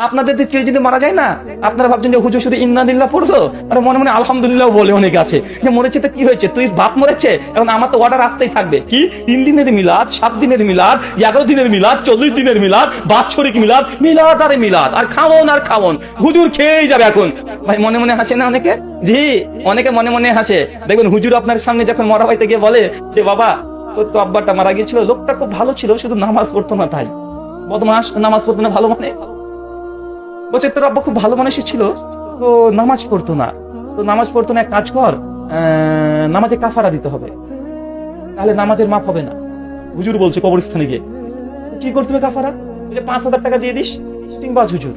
আপনাদের কেউ যদি মারা যায় না, আপনারা ভাবছেন যে হুজুর শুধু ইন্না লিল্লাহ পড়লো আর মনে মনে আলহামদুলিল্লাহ বলে অনেকে আছে যে মরেছে তো কি হয়েছে, তুই বাপ মরেছে এখন আমার তো অর্ডার আসতেই থাকবে কি 3 দিনের মিলাদ, 7 দিনের মিলাদ, 11 দিনের মিলাদ, 40 দিনের মিলাদ, বাৎসরিক মিলাদ, মিলাদ আরে মিলাদ, আর খাওন আর খাওন, হুজুর খেয়েই যাবে এখন। ভাই মনে মনে হাসে না অনেকে? জি, অনেকে মনে মনে হাসে। দেখবেন হুজুর আপনার সামনে যখন মরা হইতে গিয়ে বলে যে বাবা তোর তো আব্বাটা মারা গিয়েছিল, লোকটা খুব ভালো ছিল, শুধু নামাজ পড়তো না, তাই বদমাস, নামাজ পড়তো না, ভালো মানে বলছে তোর আব্বা খুব ভালো মানুষই ছিল, তো নামাজ পড়তো না, তো নামাজ পড়তো না, এক কাজ কর, নামাজে কাফারা দিতে হবে, তাহলে নামাজের মাপ হবে না। হুজুর বলছে কবরস্থানে গিয়ে কি করতে হবে কাফারা, 5,000 টাকা দিয়ে দিস, তিনবাজ হুজুর।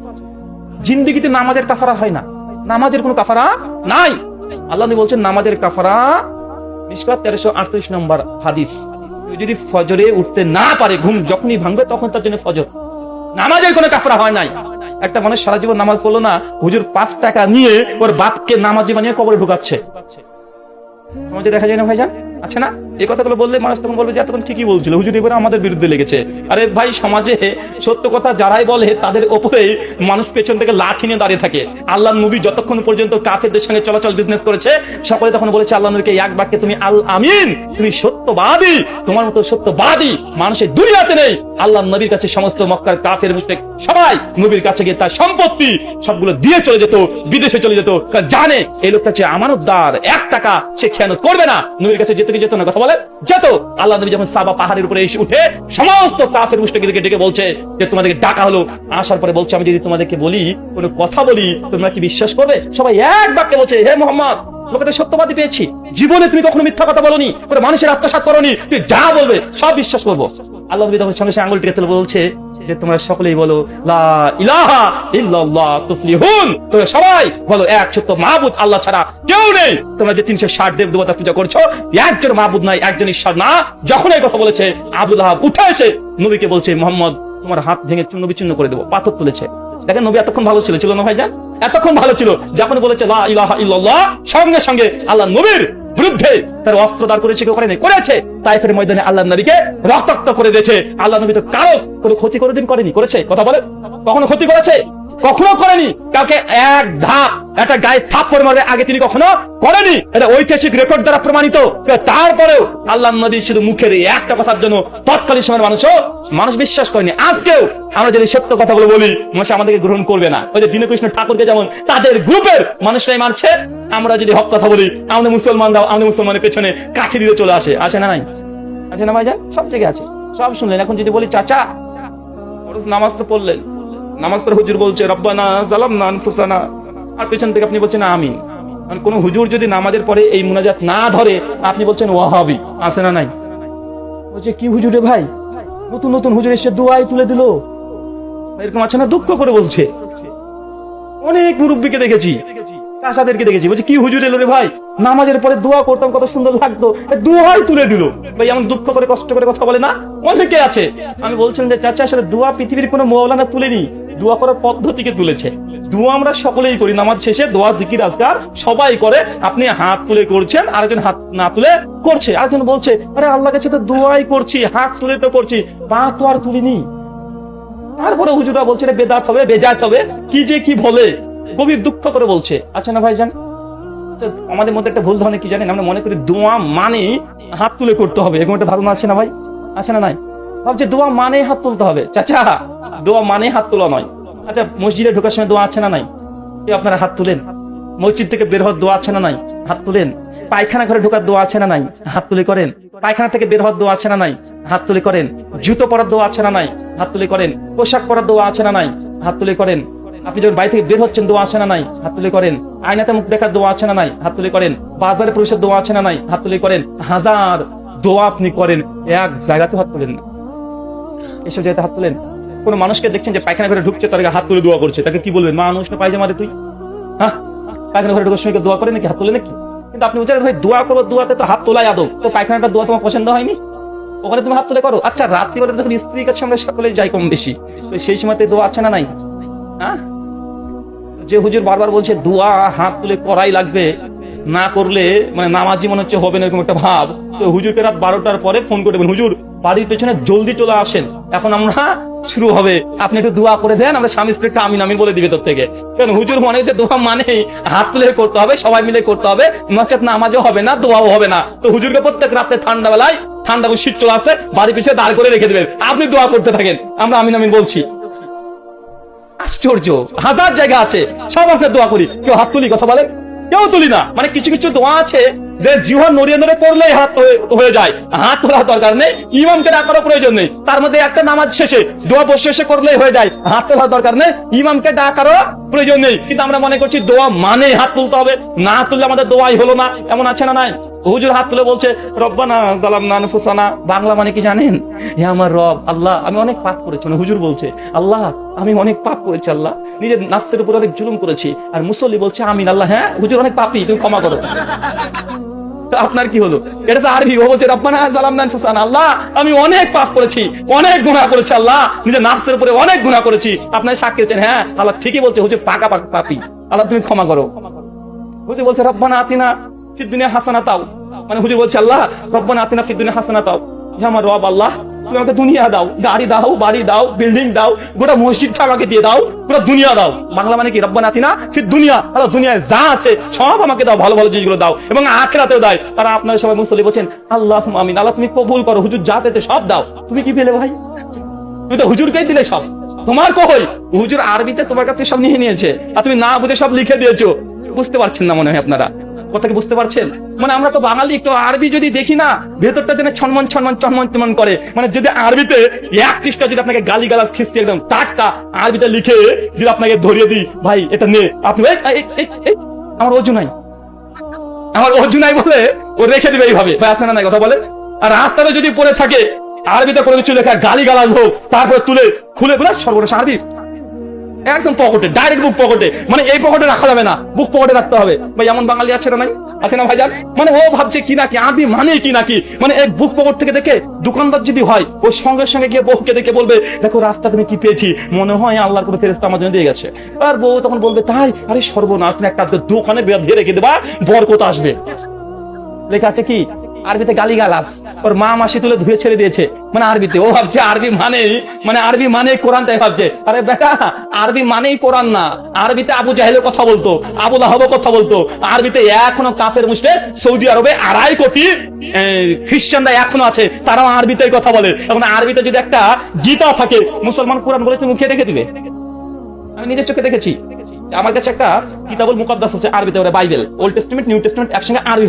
জিন্দেগিতে নামাজের কাফারা হয় না, নামাজের কোনো কাফারা নাই। আল্লাহ নবী বলছেন নামাজের কাফারা, মিশকাত 1338 নম্বর হাদিস, যদি ফজরে উঠতে না পারে, ঘুম যখনই ভাঙবে তখন তার জন্য ফজর, নামাজের কোনো কাফারা হয় নাই। একটা মানুষ সারা জীবন নামাজ পড়লো না, হুজুর 5 টাকা নিয়ে ওর বাপকে নামাজি বানিয়ে কবরে ঢুকাচ্ছে। সমাজে দেখা যায় না ভাইজান, আছে না? এই কথাগুলো বললে মানুষ তখন বলবে যে এতক্ষণ ঠিকই বলছিল, হুজুর এবারে আমাদের বিরুদ্ধে লেগেছে। আরে ভাই, সমাজে সত্য কথা যারাই বলে তাদের ওপরেই মানুষ পেছন থেকে লাঠি নিয়ে দাঁড়িয়ে থাকে। আল্লাহ নবী যতক্ষণ পর্যন্ত কাফেরদের সঙ্গে চলাচল বিজনেস করেছে, সকলে তখন বলেছে আল্লাহ নবীকে এক বাক্যে, তুমি আল আমিন, তুমি সত্যবাদী, তোমার মতো সত্যবাদী মানুষের দুনিয়াতে নেই। আল্লাহ নবীর কাছে সমস্ত মক্কার কাফের মুশরিক সবাই নবীর কাছে গিয়ে তার সম্পত্তি সবগুলো দিয়ে চলে যেত, বিদেশে চলে যেত, কারণ জানে এই লোকটা হচ্ছে আমানতদার, 1 টাকা সে খেয়ানত করবে না। নবীর কাছে যেত কি যেত না, কথা বলে যেত। আল্লাহ নবী যখন সাবা পাহাড়ের উপরে এসে উঠে সমস্ত কাফের মুশরিকদেরকে ডেকে বলছে যে তোমাদেরকে ডাকা হলো, আসার পরে বলছে আমি যদি তোমাদেরকে বলি, কোনো কথা বলি, তোমরা কি বিশ্বাস করবে? সবাই এক বাক্যে বলছে হে মুহাম্মদ, লোকেদের সত্যবাদী পেয়েছি, জীবনে তুমি কখনো মিথ্যা কথা বলোনি, মানুষের আত্মসাৎ করোনি, তুই যা বলবে সব বিশ্বাস করবো। আল্লাহ নবী তখন সঙ্গে সঙ্গে আঙুল টেকে তুলে বলছে যে তোমরা সকলেই বলো লা ইলাহা ইল্লাল্লাহ তুফলিহুন, তোমরা সবাই বলো এক সত্য মাবুদ আল্লাহ ছাড়া কেউ নেই। তোমরা যে 360 দেব দেবতা পূজা করছো, একজন মাবুদ নাই, একজন ঈশ্বর না। যখন এই কথা বলেছে, আবু লাহাব উঠে এসে নবীকে বলছে মুহাম্মদ তোমার হাত ভেঙে চূর্ণ বিচূর্ণ করে দেবো, পাথর তুলেছে। দেখেন নবী এতক্ষণ ভালো ছিল, ছিল না ভাইজান? এতক্ষণ ভালো ছিল, যখন বলেছে লা ইলাহা ইল্লাল্লাহ, সঙ্গে সঙ্গে আল্লাহ নবীর বিরুদ্ধে তার অস্ত্র দাঁড় করেছে, কেউ করে নাই, করেছে। তাইফের ময়দানে আল্লাহ নবীকে রক্তাক্ত করে দিয়েছে। আল্লাহ নবী তো কারো কোনো ক্ষতি কোনোদিন করেনি, করেছে? কথা বলে কখনো ক্ষতি করেছে? কখনো করেনি। কাউকে এক ধাপ একটা গায়ে থাপ্পড় মারবে আগে তিনি কখনো করেনি। এটা ঐতিহাসিক রেকর্ড দ্বারা প্রমাণিত। তারপরেও আল্লাহ নবী শুধু মুখের একটা কথার জন্য তৎকালীন সময়ের মানুষ বিশ্বাস করেনি। আজকেও আমরা যদি সত্য কথাগুলো বলি, মানুষ আমাদেরকে গ্রহণ করবে না। ওই যে দীনকৃষ্ণ ঠাকুরকে যেমন তাদের গ্রুপের মানুষরাই মারছে, আমরা যদি হক কথা বলি, আমাদের মুসলমানরাও আমাদের মুসলমানের পেছনে কাছে দিতে চলে আসে। আসে না? নাই? আছে না ভাইজান? সব জায়গায় আছে, সব শুনলেন। এখন যদি বলি চাচা নামাজ তো পড়লেন, নামাজ পড়ে হুজুর বলছে রব্বানা যালামনা আনফুসানা, আর পেছন থেকে আপনি বলছেন আমিন। মানে কোন হুজুর যদি নামাজের পরে এই মুনাজাত না ধরে, আপনি বলছেন ওয়াহাবি। আছে না? নাই? বলছে কি হুজুরে ভাই, নতুন নতুন হুজুর এসে দোয়াই তুলে দিল, এরকম আছে না? দুঃখ করে বলছে। অনেক মুরব্বীকে দেখেছি, চাচাদেরকে দেখেছি, বলছে কি হুজুর এলো রে ভাই, নামাজের পরে দোয়া করতাম কত সুন্দর লাগতো, দোয়াই তুলে দিল। ভাই এমন দুঃখ করে কষ্ট করে কথা বলে না? অনেকে আছে। আমি বলছিলাম যে চাচা আসলে দোয়া পৃথিবীর কোনো মওলানা তুলেনি, দোয়া করার পদ্ধতিকে তুলেছে। দোয়া আমরা সকলেই করি, নামাজ শেষে দোয়া জিকির আজকার সবাই করে। আপনি হাত তুলে করছেন, আরেকজন হাত না তুলে করছে, আরেকজন বলছে আরে আল্লাহ কাছে তো দোয়াই করছি, হাত তুলে তো করছি, পা তো আর তুলিনি। তারপরে হুজুরা বলছে বেদাত হবে, বেজাত হবে, কি যে কি বলে, গভীর দুঃখ করে বলছে। আচ্ছা না ভাইজান, আমাদের মধ্যে একটা ভুল ধারণা কি জানেন, আমরা মনে করি দোয়া মানে হাত তুলে করতে হবে, এরকম একটা ধারণা আছে না ভাই? আছে না? নাই? ভাবছে দোয়া মানে হাত তুলতে হবে। চাচা দোয়া মানে হাত তোলা নয়। আচ্ছা মসজিদে ঢোকার সময় দোয়া আছে না? নাই? আপনারা হাত তুলেন। মসজিদ থেকে বের হওয়ার দোয়া আছে না? নাই? হাত তুলেন। পায়খানা ঘরে ঢোকার দোয়া আছে না? নাই? হাত তুলে করেন। পায়খানা থেকে বের হওয়ার দোয়া আছে না? নাই? হাত তুলে করেন। জুতো পরার দোয়া আছে না? নাই? হাত তুলে করেন। পোশাক পরার দোয়া আছে না? নাই? হাত তুলে করেন। আপনি যখন বাড়ি থেকে বের হচ্ছেন দোয়া আছে না? নাই? হাত তুলে করেন। আয়নাতে মুখ দেখার দোয়া আছে না? নাই? হাত তুলে করেন। বাজারে প্রবেশের দোয়া আছে না? নাই? হাত তুলে করেন। হাজার দোয়া আপনি করেন, এক জায়গাতে হাত তুলেন না। এসব জায়গাতে হাত তুলেন। কোন মানুষকে দেখছেন যে পায়খানা ঘরে ঢুকছে, তার হাত তুলে দোয়া করছে, তাকে কি বলবেন? মানুষ না পায়জামা রে তুই, হ্যাঁ? পায়খানা ঘরে ঢোকার সময় দোয়া করে নাকি? হাত তুলে নাকি? কিন্তু আপনি বুঝলেন ভাই দোয়া করবো, দোয়াতে তো হাত তোলাই আদব, তো পায়খানাটা দোয়া তোমার পছন্দ হয়নি, ওখানে তুমি হাত তুলে করো। আচ্ছা রাত্রিবেলা যখন স্ত্রীর কাছে আমরা সকলেই যাই কম বেশি, তো সেই সময়তে দোয়া আছে না? নাই? হ্যাঁ? যে হুজুর বারবার বলছে দোয়া হাত তুলে করাই লাগবে, না করলে মানে নামাজি মনে হচ্ছে হবে না, এরকম একটা ভাব। তো হুজুরকে রাত 12টার পরে ফোন করে দেবেন, হুজুর বাড়ির পেছনে জলদি চলে আসেন, এখন আমরা শুরু হবে, আপনি একটু দোয়া করে দেন, আমরা স্বামী স্ত্রী একটু আমিন আমিন বলে দিবে তোর থেকে। কারণ হুজুর মনে হচ্ছে দোয়া মানে হাত তুলে করতে হবে, সবাই মিলে করতে হবে, নচেত নামাজও হবে না, দোয়াও হবে না। তো হুজুরকে প্রত্যেক রাতে ঠান্ডা বেলায়, ঠান্ডা শীত চলে আসে, বাড়ির পিছনে দাঁড় করে রেখে দেবেন, আপনি দোয়া করতে থাকেন, আমরা আমিন আমিন বলছি। আশ্চর্য, হাজার জায়গা আছে, সব আপনার দোয়া করি, কেউ হাত তুলি কথা বলেন, কেউ তুলি না। মানে কিছু কিছু দোয়া আছে যে জিহ্বা নড়িয়ে নড়ে করলেই হাত হয়ে যায়, হাত তোলার দরকার নেই, ইমামকে ডাকারও প্রয়োজন নেই। তার মধ্যে একটা নামাজ শেষে দোয়া বসে শেষে করলেই হয়ে যায়, হাত তোলার দরকার নেই, ইমামকে ডাকারও প্রয়োজন নেই। কিন্তু আমরা মনে করছি দোয়া মানে হাত তুলতে হবে, না তুললে আমাদের দোয়াই হলো না, এমন আছে না নাই? হুজুর হাত তুলে বলছে রব্বানা যালামনা আনফুসানা, বাংলা মানে কি জানেন? হে আমার রব আল্লাহ, আমি অনেক পাপ করেছি। হুজুর বলছে আল্লাহ আমি অনেক পাপ করেছি, আল্লাহ নিজের নাফসের উপর অনেক জুলুম করেছি। আর মুসল্লি বলছে আমিন, আল্লাহ হ্যাঁ হুজুর অনেক পাপী, তুমি ক্ষমা করো। আপনার কি হলো? এটা তো আরবি, ও বলছে রব্বানা যালামনা আনফুসানা, আল্লাহ আমি অনেক পাপ করেছি, অনেক গুনাহ করেছি, আল্লাহ নিজের নাফসের উপরে অনেক গুনাহ করেছি। আপনার সাক্ষী দিতেন, হ্যাঁ আল্লাহ ঠিকই বলছে, হুজুর পাকা পাপী, আল্লাহ তুমি ক্ষমা করো। হুজুর বলছে রব্বানা আতিনা ফিদ দুনিয়া হাসানাতাও, মানে হুজুর বলছে আল্লাহ রব্বানা আতিনা ফিদ দুনিয়া হাসানাতাও, হে আমার রব আল্লাহ তুমি আমাকে দুনিয়া দাও, গাড়ি দাও, বাড়ি দাও, বিল্ডিং দাও, গোটা মসজিদটা আমাকে দিয়ে দাও, পুরো দুনিয়া দাও। বাংলা মানে কি? রব্বানা আতিনা ফিদ দুনিয়া, আল্লাহ দুনিয়ায় যা আছে সব আমাকে দাও, ভালো ভালো জিনিসগুলো দাও, এবং আখিরাতেও দাও। আর আপনারা সবাই মুসল্লি বলছেন আল্লাহুম্মা আমিন, আল্লাহ তুমি কবুল করো, হুজুর যা চাইতে সব দাও। তুমি কি পেলে ভাই? তুমি তো হুজুরকেই দিলে সব, তোমার কই? হুজুর আরবিতে তোমার কাছে সব নিয়ে নিয়েছে, আর তুমি না বুঝে সব লিখে দিয়েছো। বুঝতে পারছেন না মনে হয় আপনারা, কথা কি বুঝতে পারছেন? মানে আমরা তো বাঙালি, একটু আরবি যদি দেখি না, ভেতরটা যেন ছনমন ছনমন ছনমন ছনমন করে। মানে যদি আরবিতে এক পৃষ্ঠা যদি আপনাকে গালি গালাজ খিস্তি একদম টাটকা আরবিতে লিখে যদি আপনাকে ধরিয়ে দিই, ভাই এটা নে, আপনি আমার অজু নাই, আমার অজু নাই বলে ও রেখে দিবে এইভাবে, ভাই আছে না নাই কথা বলে। আর রাস্তাতে যদি পড়ে থাকে আরবিতে কোনো কিছু লেখা, গালি গালাজ হোক, তারপরে তুলে খুলে বলে সর্বনাশ আরবি একদম পকেটে, ডাইরেক্ট বুক পকেটে, মানে এই পকেটে রাখা যাবে না, বুক পকেটে রাখতে হবে। ভাই এমন বাঙালি আছে না নাই? আছে না ভাইজান? মানে ও ভাবছে কি নাকি আরবি মানে কি নাকি, মানে এই বুক পকেট থেকে দেখে দোকানদার যদি হয়, ওর সঙ্গে সঙ্গে গিয়ে বউকে দেখে বলবে দেখো রাস্তা তুমি কি পেয়েছি, মনে হয় আল্লাহর কোনো ফেরেশতা আমার জন্য দিয়ে গেছে। আর বউ তখন বলবে তাই? আরে সর্বনাশ, তুমি এক কাজ করে দোকানে বেঁধে রেখে দেবা, বরকত আসবে। লেখা আছে কি? আরবিতে গালি গালাজ, ওর মা মাসি তুলে ধুয়ে ছেড়ে দিয়েছে, মানে আরবিতে। ও ভাবছে আরবি মানে আরবি মানে কোরআনটাই ভাবছে। আরে বেটা আরবি মানেই কোরআন না, আরবিতে আবু জাহেলের কথা বলতো, আবু লাহাবের কথা বলতো, আরবিতে এখনো কাফের মুশরিক সৌদি আরবে 2.5 কোটি খ্রিস্টানরা এখনো আছে, তারাও আরবিতে কথা বলে। এখন আরবিতে যদি একটা গীতা থাকে, মুসলমান কোরআন বলে তুমি মুখে রেখে দিবে? আমি নিজের চোখে দেখেছি, আমার কাছে একটা কিতাবুল মুকাদ্দাস আছে আরবিতে, ওরা Bible, old testament new testament একসঙ্গে আরবি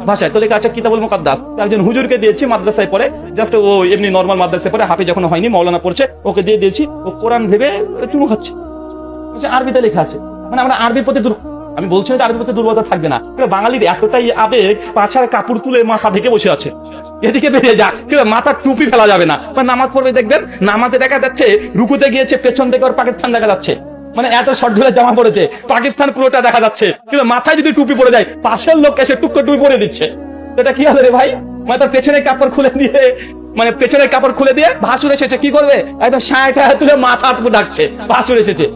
ভাষায় তো লেখা আছে কিতাবুল মুকাদ্দাস। একজন হুজুরকে দিয়েছি, মাদ্রাসায় পড়ে, জাস্ট ও এমনি নরমাল মাদ্রাসায় পড়ে, হাফেজ যখন হয়নি, মাওলানা পড়ছে, ওকে দিয়ে দিয়েছি, ও কোরআন ভেবে চুমু খাচ্ছে, আরবিতে লেখা আছে। মানে আমরা আরবির প্রতি আমি বলছি না আরবির প্রতি দুর্বলতা থাকবে না, বাঙালির এতটাই আবেগ, পাছার কাপড় তুলে মাথা ঢেকে বসে আছে, এদিকে বেরিয়ে যা, মাথার টুপি ফেলা যাবে না। নামাজ পড়বে দেখবেন, নামাজে দেখা যাচ্ছে রুকুতে গিয়েছে, পেছন থেকে ওর পাকিস্তান দেখা যাচ্ছে, মানে এত শর্ট ঝুলে জামা পড়েছে, পাকিস্তান পুরোটা দেখা যাচ্ছে, কিন্তু মাথায় যদি টুপি পড়ে যায়, পাশের লোক এসে টুক করে টুপি পরে দিচ্ছে। এটা কি হবে রে ভাই? মানে তার পেছনের কাপড় খুলে দিয়ে, মানে পেছনের কাপড় খুলে দিয়ে ভাসুর এসেছে, কি করবে? একদম সায় তুলে মাথা ডাকছে, ভাসুর এসেছে,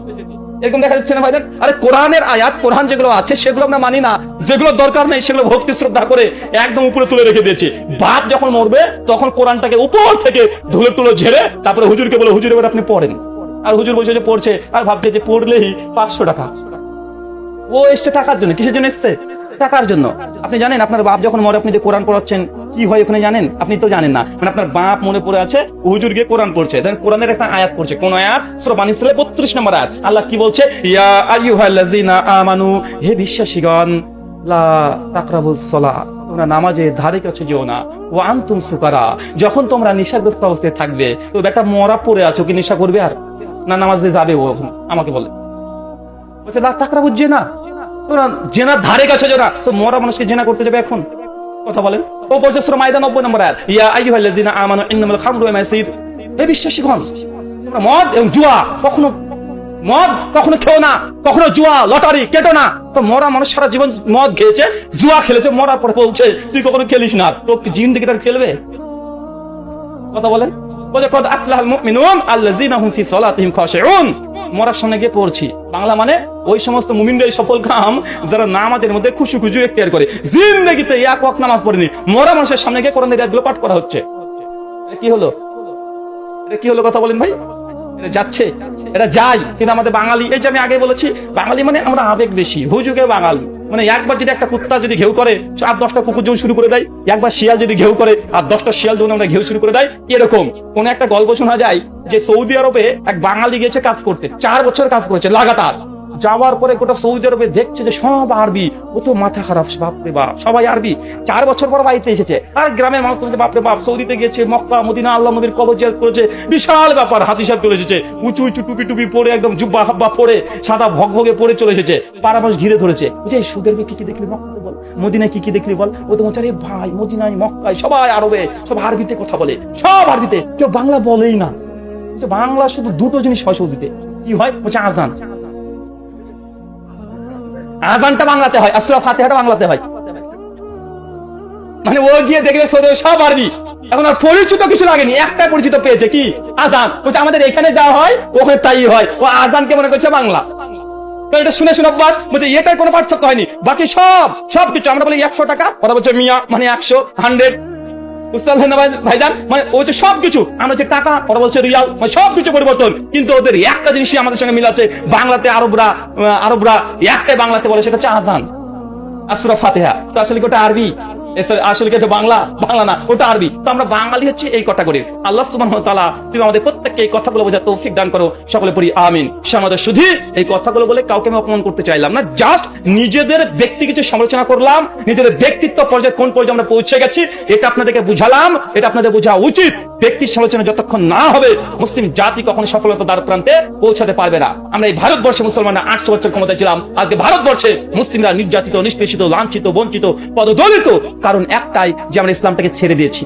এরকম দেখা যাচ্ছে না ভাইজান? আরে কোরআনের আয়াত, কোরআন যেগুলো আছে সেগুলো আমরা মানি না, যেগুলো দরকার নেই সেগুলো ভক্তি শ্রদ্ধা করে একদম উপরে তুলে রেখে দিয়েছি। বাপ যখন মরবে তখন কোরআনটাকে উপর থেকে ধুলে তুলে ঝেড়ে তারপরে হুজুরকে বলে হুজুর এবার আপনি পড়েন। আর হুজুর বসে যে পড়ছে, আর ভাবছে যে পড়লেই 500 টাকা। ও এসছে টাকার জন্য। কিসের জন্য এসছে? টাকার জন্য। আপনি জানেন আপনার বাপ যখন মরে আপনি যে কোরআন পড়াচ্ছেন কি হয় ওখানে জানেন? আপনি তো জানেন না। মানে আপনার বাপ মনে পড়ে আছে, হুজুর গিয়ে কোরআন পড়ছে, দেন কোরআনের একটা আয়াত পড়ছে। কোন আয়াত? সূরা বানী ইসরাঈল 32 নম্বর আয়াত। আল্লাহ কি বলছে? ইয়া আইয়ুহাল্লাযিনা আমানু, হে বিশ্বাসীগণ, লা তাকরাবুস সালাহ, তোমরা নামাজের ধারে কাছে যেও না, ওয়া আনতুম সুকারা, যখন তোমরা নেশাগ্রস্ত অবস্থায় থাকবে। তো বেটা মরা পড়ে আছো, কি নেশা করবে আর? না নামাজে যাবে ও? আমাকে বলে বলছে লা তাকরাবুজ জিনা, তোমরা জেনার ধারে কাছে যেও না। তো মরা মানুষকে জেনা করতে যাবে এখন? কথা বলেন। ও পড়ছে সূরা মাইদা 90 নম্বর আয়াত, ইয়া আইয়ুহাল্লাযিনা আমানু ইন্নামাল খামরু ওয়াল মাইসির, হে বিশ্বাসীগণ, তোমরা মদ এবং জুয়া কখনো খেও না, কখনো জুয়া লটারি কেটো না। তো মরা মানুষ সারা জীবন মদ খেয়েছে, জুয়া খেলেছে, মরার পরে বলছে তুই কখনো খেলিস না, তো জিন্দেগি তার খেলবে? কথা বলেন। বলে কদ আফলাহাল মুমিনুন আল্লাযিনা হুম ফি সালাতিহিম খাশিউন, মরার সামনে গিয়ে পড়ছি। বাংলা মানে ওই সমস্ত মুমিনরাই সফল কাম যারা নামাজের মধ্যে খুশি খুশি ইখতিয়ার করে। জিন্দেগিতে এক ওয়াক্ত নামাজ পড়েনি, মরা মানুষের সামনে গিয়ে কোরআনের আয়াতগুলো পাঠ করা হচ্ছে। কি হলো, এটা কি হলো কথা বলেন ভাই? এটা যাচ্ছে, এটা যায়, কিন্তু আমাদের বাঙালি, এই যে আমি আগে বলেছি, বাঙালি মানে আমরা আবেগ বেশি, হুজুগে বাঙালি মানে একবার যদি একটা কুত্তা যদি ঘেউ করে আর 10টা কুকুর যখন শুরু করে দেয়, একবার শিয়াল যদি ঘেউ করে আর 10টা শিয়াল যখন আমরা ঘেউ শুরু করে দেয়, এরকম কোন একটা গল্প শোনা যায় যে সৌদি আরবে এক বাঙালি গেছে কাজ করতে, 4 বছর কাজ করেছে লাগাতার। যাওয়ার পরে গোটা সৌদি আরবে দেখছে যে সব আরবি, ও তো মাথা খারাপ, বাপরে বাপ সবাই আরবি। 4 বছর পর বাড়িতে এসেছে, আর গ্রামের মানুষ বলছে বাপরে বাপ, সৌদিতে গিয়েছে, মক্কা মদিনা আল্লাহ নবীর কবর জিয়ারত করেছে, বিশাল ব্যাপার, হাজি সাহেব চলে এসেছে, উঁচু উঁচু টুপি টুপি পরে, একদম জুব্বা হাব্বা পরে, সাদা ভগভগে পরে চলে এসেছে। পাড়া মানুষ ঘিরে ধরেছে, যে সুদের কি কি দেখলি মক্কা বল, মদিনায় কি কি দেখলি বল। ও তো বলছে, আরে ভাই মদিনায় মক্কায় সবাই আরবে, সব আরবিতে কথা বলে, সব আরবিতে, কেউ বাংলা বলেই না। বাংলা শুধু দুটো জিনিস হয় সৌদিতে, কি হয় বলছে আজান, আজানটা বাংলাতে হয়, আর সূরা ফাতিহাটা বাংলাতে হয়। মানে ও গিয়ে দেখবে সৌদি সব আরবি, এখন আর পরিচিত কিছু লাগেনি, একটা পরিচিত পেয়েছে, কি আজান। বলছে আমাদের এখানে যা হয় ওখানে তাই হয়, ও আজানকে মনে করছে বাংলা। তো এটা শুনে শুনে অভ্যাস, বলছে এটার কোনো পার্থক্য হয়নি, বাকি সব কিছু আমরা বলি 100 টাকা, ওরা বলছে মিয়া মানে 100 100 উস্তাদ ভাইজান, মানে ও হচ্ছে সবকিছু, আমরা হচ্ছে টাকা, ওরা বলছে রিয়াল, মানে সবকিছু পরিবর্তন। কিন্তু ওদের একটা জিনিসই আমাদের সঙ্গে মিল আছে, বাংলাতে আরবরা একটাই বাংলাতে বলে, সেটা হচ্ছে আজান আর সূরা ফাতিহা। তো আসলে কি ওটা আরবি? আসলে কি বাংলা? বাংলা না, ওটা আরবি। তো আমরা বাঙালি হচ্ছে এই ক্যাটাগরির। আল্লাহ সুবহানাহু ওয়া তাআলা তুমি আমাদের প্রত্যেককে এই কথাগুলো বোঝার তৌফিক দান করো, সকলে পড়ি আমিন। আমাদের শুধু এই কথাগুলো বলে কাউকে আমি অপমান করতে চাইলাম না, জাস্ট নিজেদের ব্যক্তি কিছু সমালোচনা করলাম, নিজেদের ব্যক্তিত্ব পর্যায়ে কোন পর্যায়ে আমরা পৌঁছে গেছি এটা আপনাদেরকে বুঝালাম, এটা আপনাদের বোঝা উচিত। ব্যক্তির সমালোচনা যতক্ষণ না হবে মুসলিম জাতি কখনো সফলতার দ্বার প্রান্তে পৌঁছাতে পারবে না। আমরা এই ভারতবর্ষে মুসলমানরা 800 বছর ক্ষমতায় ছিলাম, আজকে ভারতবর্ষে মুসলিমরা নির্যাতিত, নিষ্পেষিত, লাঞ্ছিত, বঞ্চিত, পদদলিত, কারণ একটাই যে আমরা ইসলামটাকে ছেড়ে দিয়েছি।